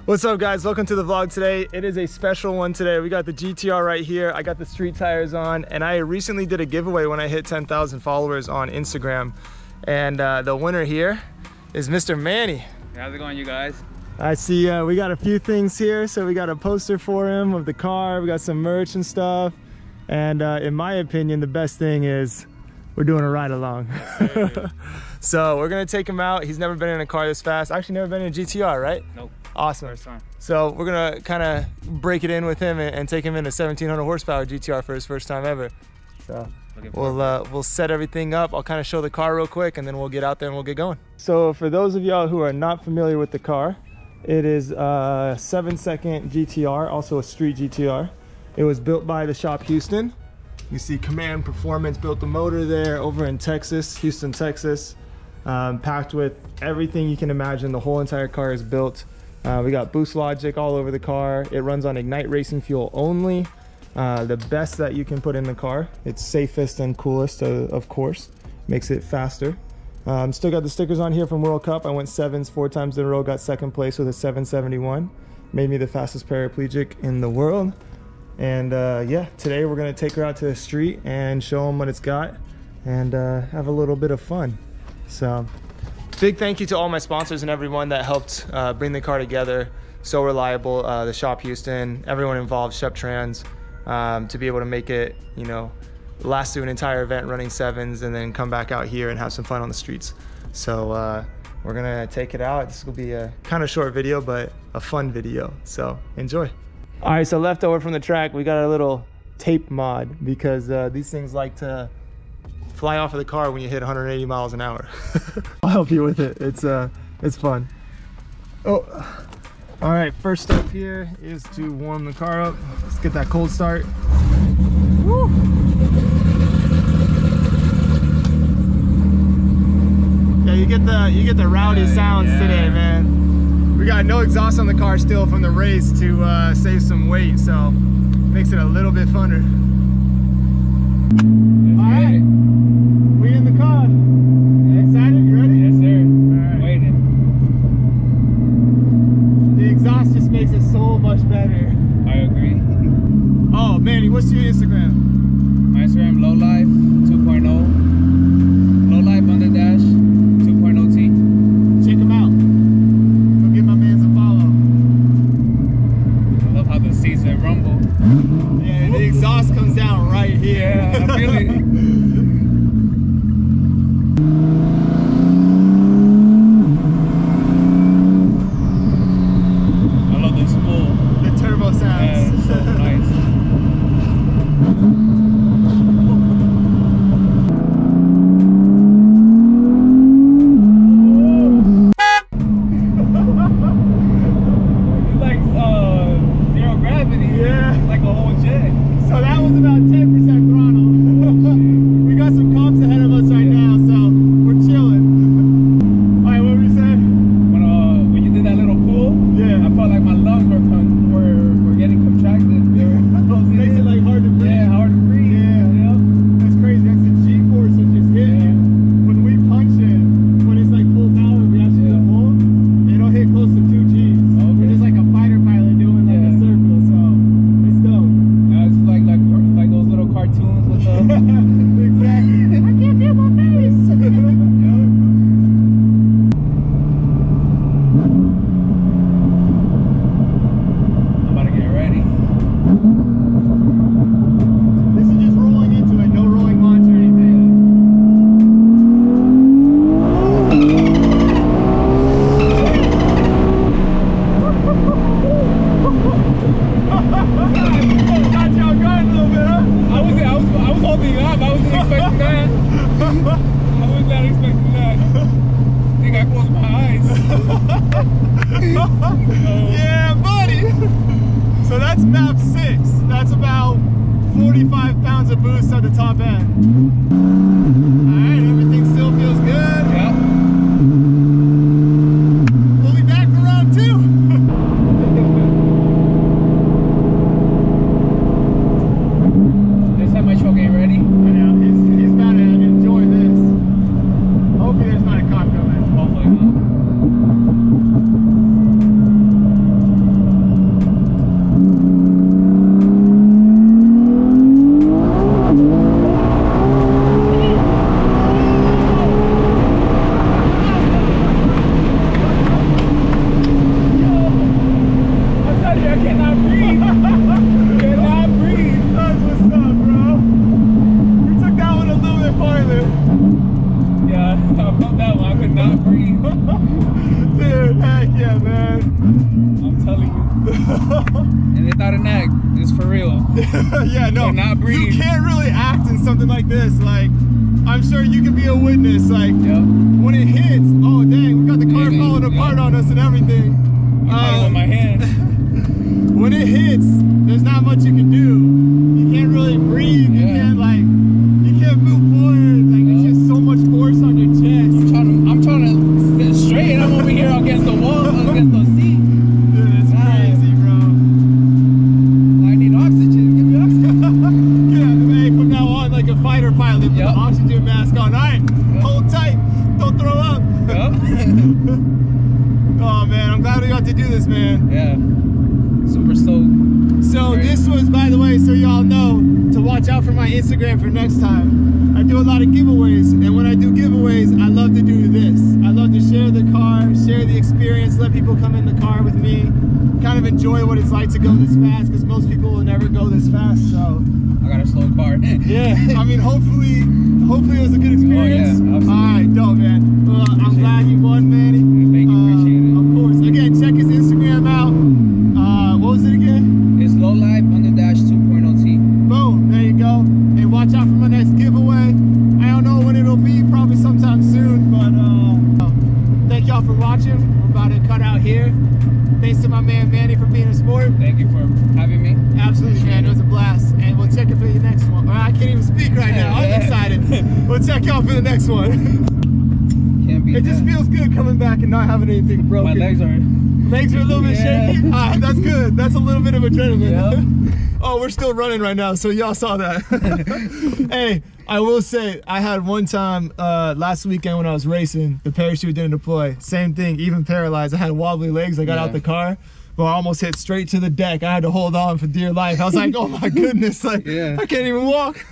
What's up, guys? Welcome to the vlog today. It is a special one today. We got the GTR right here. I got the street tires on, and I recently did a giveaway when I hit 10,000 followers on Instagram. And the winner here is Mr. Manny. How's it going, you guys? I see we got a few things here. So we got a poster for him of the car. We got some merch and stuff. And in my opinion, the best thing is we're doing a ride along. So we're gonna take him out. He's never been in a car this fast. Actually never been in a GTR, right? Nope. Awesome. First time. So we're gonna kind of break it in with him and take him in a 1700 horsepower GTR for his first time ever. So we'll set everything up. I'll kind of show the car real quick, and then we'll get out there and we'll get going. So for those of y'all who are not familiar with the car, it is a 7-second GTR, also a street GTR. It was built by the shop Houston. You see Command Performance built the motor there over in Texas, Houston, Texas. Packed with everything you can imagine. The whole entire car is built. We got boost logic all over the car. It runs on Ignite racing fuel only. The best that you can put in the car. It's safest and coolest, of course. Makes it faster. Still got the stickers on here from World Cup. I went 7s 4 times in a row, got 2nd place with a 771. Made me the fastest paraplegic in the world. And yeah, today we're gonna take her out to the street and show them what it's got and have a little bit of fun. So big thank you to all my sponsors and everyone that helped bring the car together. So reliable, the shop Houston, everyone involved, Shep Trans, to be able to make it, you know, last through an entire event running 7s and then come back out here and have some fun on the streets. So we're gonna take it out. This will be a kind of short video, but a fun video, so enjoy. All right, so left over from the track, we got a little tape mod because these things like to fly off of the car when you hit 180 miles an hour. I'll help you with it. It's fun. Oh, all right. First step here is to warm the car up. Let's get that cold start. Woo. Yeah, you get the rowdy sounds today, man. We got no exhaust on the car still from the race to save some weight, so makes it a little bit funner. All right. We in the car. Excited? You ready? Yes, sir. All right. Waiting. The exhaust just makes it so much better. I agree. Oh, Manny, what's your Instagram? My Instagram, lowlife 2.0. Lowlife on the dash 2.0T. Check him out. Go give my man some follow. I love how the seats rumble. Yeah, the exhaust comes down right here. Yeah, I feel it. Yeah, buddy. So that's map 6. That's about 45 pounds of boost at the top end. All right, everything still feels good. Yep. We'll be back for round 2. This time my truck ain't ready. I know, he's about to enjoy this. Hopefully there's not a cop coming. Hopefully not. Dude, heck yeah, man. I'm telling you. And it's not an act. It's for real. Yeah, no. Not breathe. You can't really act in something like this. Like, I'm sure you can be a witness. Like, when it hits, oh dang, we got the car falling apart on us and everything. With my hand. When it hits, there's not much you can do. You can't really breathe. You can't you can't move forward. Like, there's just so much force on your chest. I'm trying to sit straight, and I'm over here against the wall, against the seat. Dude, it's crazy, bro. I need oxygen. Give me oxygen. Yeah, hey, from now on, like a fighter pilot with the oxygen mask on. All right, hold tight. Don't throw up. Oh man, I'm glad we got to do this, man. Yeah. Super stoked. So this was, by the way, so y'all know, to watch out for my Instagram for next time. I do a lot of giveaways, and when I do giveaways, I love to do this. I love to share the car, share the experience, let people come in the car with me, kind of enjoy what it's like to go this fast, because most people will never go this fast, so. I got a slow car. Yeah, I mean, hopefully it was a good experience. Oh, yeah, absolutely. All right, dope, man. Well, I'm glad you won, Manny. Thank you, appreciate it. Of course. Again, check his Instagram out. What was it again? It's lowlife_2.0T. Boom, there you go. And watch out for my next giveaway. I don't know when it'll be, probably sometime soon, but thank y'all for watching. We're about to cut out here. Thanks to my man Manny for being a sport. Thank you for having me. Absolutely, man. It was a blast. And we'll check it for the next one. I can't even speak right now. I'm excited. We'll check y'all for the next one. Can't beat It just feels good coming back and not having anything broken. My legs are a little bit shaky. Ah, that's good. That's a little bit of adrenaline. Yep. Oh, we're still running right now, so y'all saw that. Hey, I will say, I had one time last weekend when I was racing, the parachute didn't deploy. Same thing, even paralyzed. I had wobbly legs. I got out the car, but I almost hit straight to the deck. I had to hold on for dear life. I was like, oh my goodness, like I can't even walk.